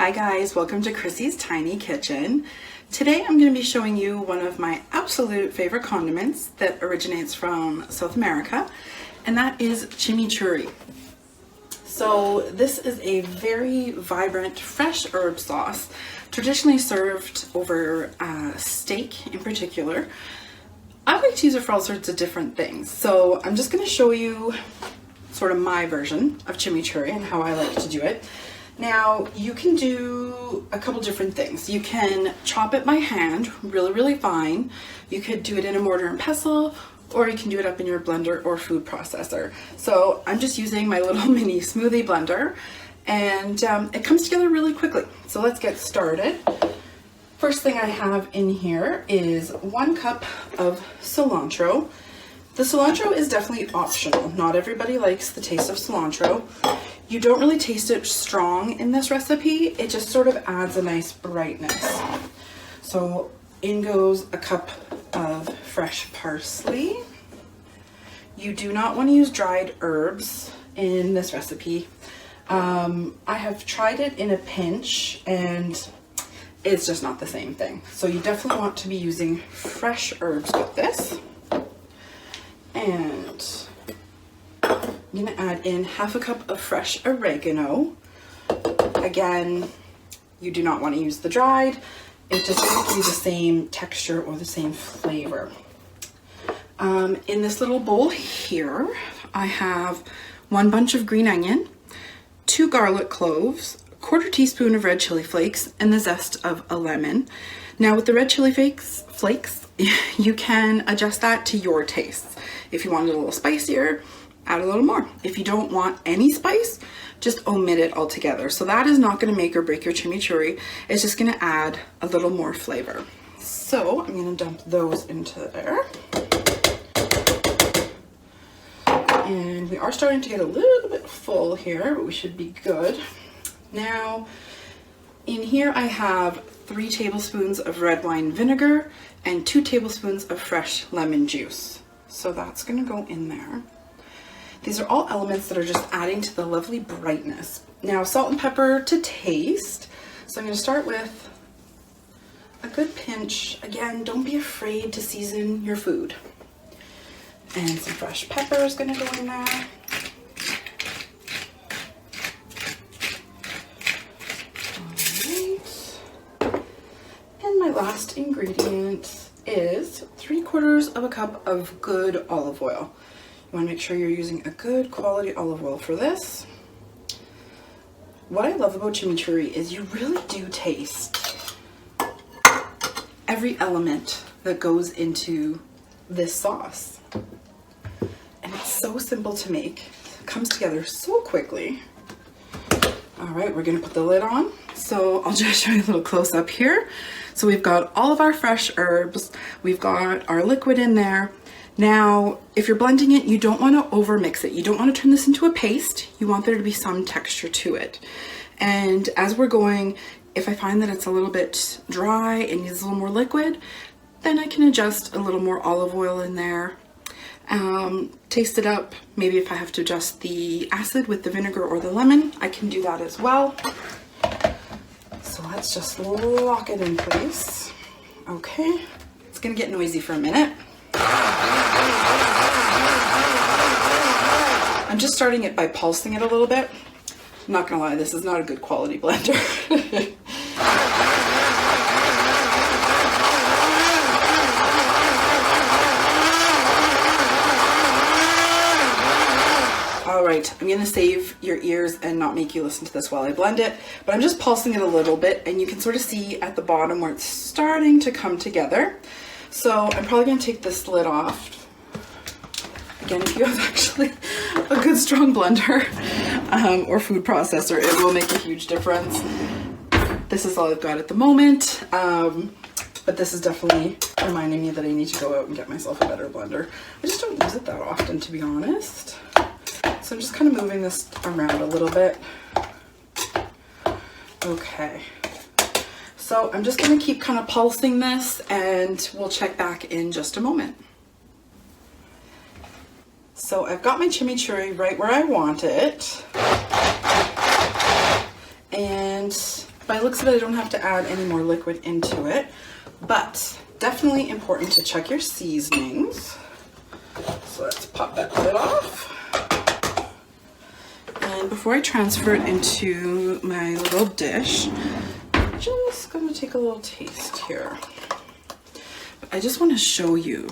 Hi guys, welcome to Chrissy's Tiny Kitchen. Today I'm going to be showing you one of my absolute favorite condiments that originates from South America, and that is chimichurri. So this is a very vibrant fresh herb sauce, traditionally served over steak in particular. I like to use it for all sorts of different things. So I'm just going to show you sort of my version of chimichurri and how I like to do it. Now, you can do a couple different things. You can chop it by hand really fine. You could do it in a mortar and pestle, or you can do it up in your blender or food processor. So I'm just using my little mini smoothie blender, and it comes together really quickly. So let's get started. First thing I have in here is 1 cup of cilantro. The cilantro is definitely optional. Not everybody likes the taste of cilantro. You don't really taste it strong in this recipe. It just sort of adds a nice brightness. So in goes a cup of fresh parsley. You do not want to use dried herbs in this recipe. I have tried it in a pinch and it's just not the same thing. So you definitely want to be using fresh herbs with this. And I'm gonna add in 1/2 cup of fresh oregano. Again, you do not want to use the dried. It just doesn't give you the same texture or the same flavor. In this little bowl here, I have 1 bunch of green onion, 2 garlic cloves, 1/4 teaspoon of red chili flakes, and the zest of a lemon. Now with the red chili flakes, you can adjust that to your tastes. If you want it a little spicier, add a little more. If you don't want any spice, just omit it altogether. So that is not going to make or break your chimichurri. It's just going to add a little more flavor. So I'm going to dump those into there. And we are starting to get a little bit full here, but we should be good. Now, in here I have 3 tablespoons of red wine vinegar and 2 tablespoons of fresh lemon juice. So that's going to go in there. These are all elements that are just adding to the lovely brightness. Now, salt and pepper to taste. So I'm going to start with a good pinch. Again, don't be afraid to season your food. And some fresh pepper is going to go in there. And my last ingredient is 3/4 cup of good olive oil. You want to make sure you're using a good quality olive oil for this. What I love about chimichurri is you really do taste every element that goes into this sauce. And it's so simple to make. It comes together so quickly. All right, we're gonna put the lid on. So I'll just show you a little close up here. So we've got all of our fresh herbs. We've got our liquid in there. Now, if you're blending it, you don't want to over mix it. You don't want to turn this into a paste. You want there to be some texture to it. And as we're going, if I find that it's a little bit dry and needs a little more liquid, then I can adjust a little more olive oil in there. Taste it up. Maybe if I have to adjust the acid with the vinegar or the lemon, I can do that as well. So let's just lock it in place. Okay, it's gonna get noisy for a minute. I'm just starting it by pulsing it a little bit. I'm not gonna lie, this is not a good quality blender. All right, I'm gonna save your ears and not make you listen to this while I blend it, but I'm just pulsing it a little bit, and you can sort of see at the bottom where it's starting to come together. So I'm probably gonna take this lid off. Again, if you have actually a good strong blender or food processor, it will make a huge difference. This is all I've got at the moment, but this is definitely reminding me that I need to go out and get myself a better blender. I just don't use it that often, to be honest. So I'm just kind of moving this around a little bit. Okay. So I'm just going to keep kind of pulsing this, and we'll check back in just a moment. So I've got my chimichurri right where I want it. And by the looks of it, I don't have to add any more liquid into it, but definitely important to check your seasonings. So let's pop that lid off. And before I transfer it into my little dish, I'm just gonna take a little taste here. I just want to show you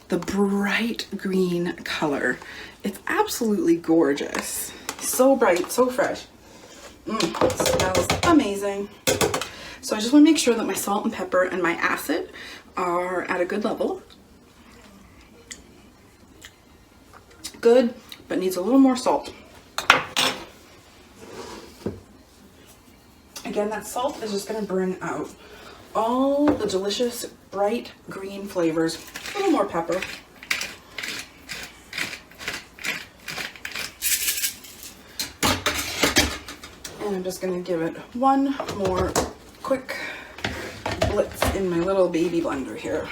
the bright green color. It's absolutely gorgeous. So bright, so fresh. It smells amazing. So I just want to make sure that my salt and pepper and my acid are at a good level. Good, but needs a little more salt. Again, that salt is just going to bring out all the delicious bright green flavors. A little more pepper. And I'm just going to give it one more quick blitz in my little baby blender here.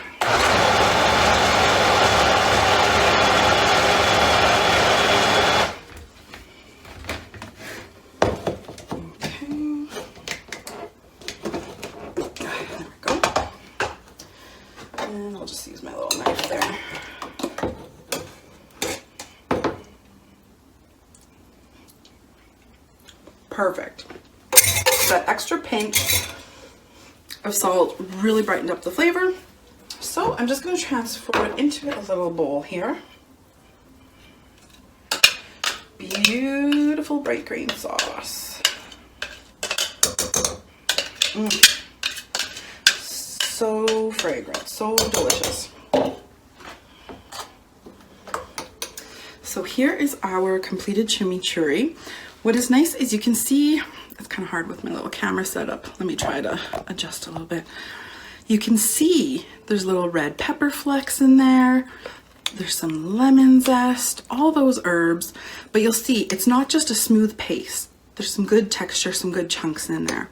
I'll just use my little knife there. Perfect. That extra pinch of salt really brightened up the flavor. So I'm just going to transfer it into a little bowl here. Beautiful bright green sauce. So fragrant, so delicious. So here is our completed chimichurri. What is nice is you can see, it's kind of hard with my little camera setup. Let me try to adjust a little bit. You can see there's little red pepper flecks in there. There's some lemon zest, all those herbs, but you'll see it's not just a smooth paste. There's some good texture, some good chunks in there.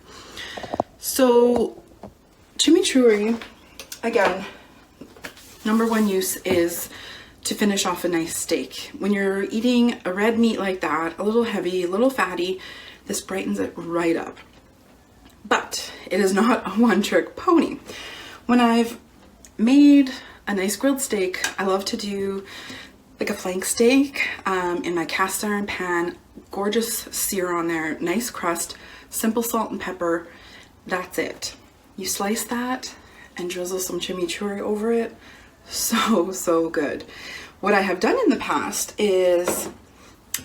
So chimichurri, again, number one use is to finish off a nice steak. When you're eating a red meat like that, a little heavy, a little fatty, this brightens it right up. But it is not a one-trick pony. When I've made a nice grilled steak, I love to do like a flank steak in my cast iron pan, gorgeous sear on there, nice crust, simple salt and pepper, that's it. You slice that and drizzle some chimichurri over it. So good. What I have done in the past is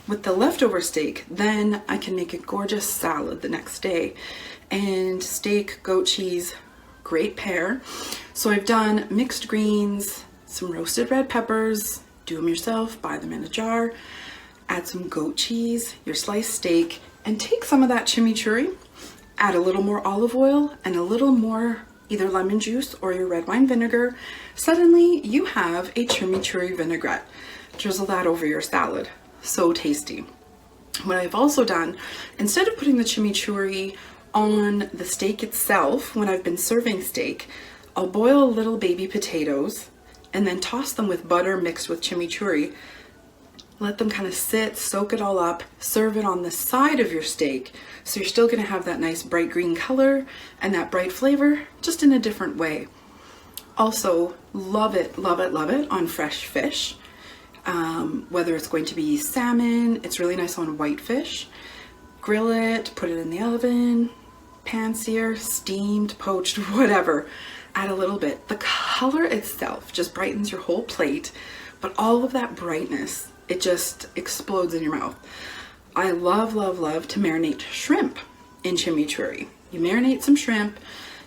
with the leftover steak, then I can make a gorgeous salad the next day. And steak, goat cheese, great pair. So I've done mixed greens, some roasted red peppers, do them yourself, buy them in a jar, add some goat cheese, your sliced steak, and take some of that chimichurri, add a little more olive oil and a little more either lemon juice or your red wine vinegar. Suddenly you have a chimichurri vinaigrette. Drizzle that over your salad. So tasty. What I've also done, instead of putting the chimichurri on the steak itself, when I've been serving steak, I'll boil little baby potatoes and then toss them with butter mixed with chimichurri. Let them kind of sit, soak it all up, serve it on the side of your steak. So you're still gonna have that nice bright green color and that bright flavor, just in a different way. Also, love it on fresh fish. Whether it's going to be salmon, it's really nice on white fish. Grill it, put it in the oven, pan sear, steamed, poached, whatever. Add a little bit. The color itself just brightens your whole plate, but all of that brightness, it just explodes in your mouth. I love to marinate shrimp in chimichurri. You marinate some shrimp.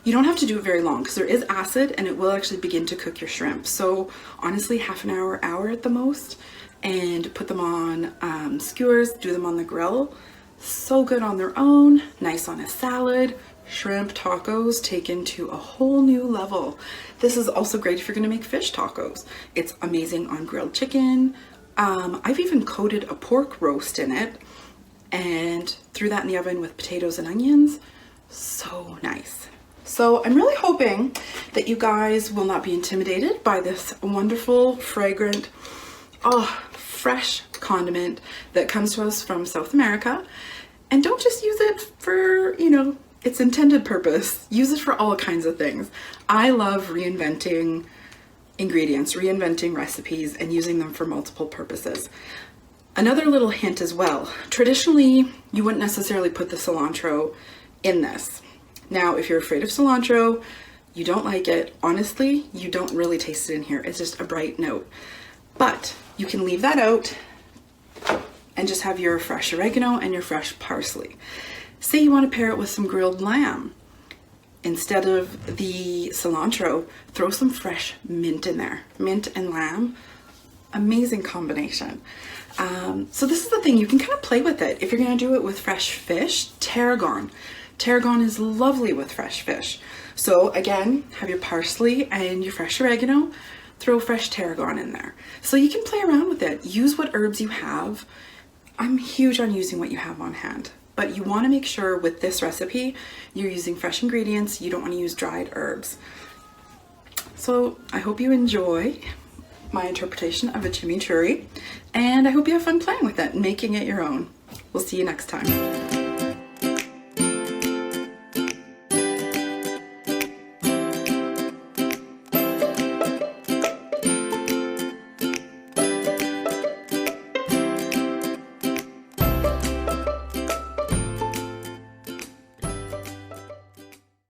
You don't have to do it very long because there is acid and it will actually begin to cook your shrimp. So honestly, half an hour at the most, and put them on skewers, do them on the grill. So good on their own, nice on a salad. Shrimp tacos taken to a whole new level. This is also great if you're gonna make fish tacos. It's amazing on grilled chicken. I've even coated a pork roast in it and threw that in the oven with potatoes and onions. So nice. So I'm really hoping that you guys will not be intimidated by this wonderful, fragrant, fresh condiment that comes to us from South America. And don't just use it for, you know, its intended purpose. Use it for all kinds of things. I love reinventing ingredients, reinventing recipes, and using them for multiple purposes. Another little hint as well. Traditionally, you wouldn't necessarily put the cilantro in this. Now, if you're afraid of cilantro, you don't like it, honestly, you don't really taste it in here. It's just a bright note. But you can leave that out and just have your fresh oregano and your fresh parsley. Say you want to pair it with some grilled lamb. Instead of the cilantro, throw some fresh mint in there. Mint and lamb, amazing combination. So this is the thing, you can kind of play with it. If you're going to do it with fresh fish, tarragon. Tarragon is lovely with fresh fish. So again, have your parsley and your fresh oregano, throw fresh tarragon in there. So you can play around with it. Use what herbs you have. I'm huge on using what you have on hand, but you want to make sure with this recipe, you're using fresh ingredients. You don't want to use dried herbs. So I hope you enjoy my interpretation of a chimichurri, and I hope you have fun playing with it and making it your own. We'll see you next time.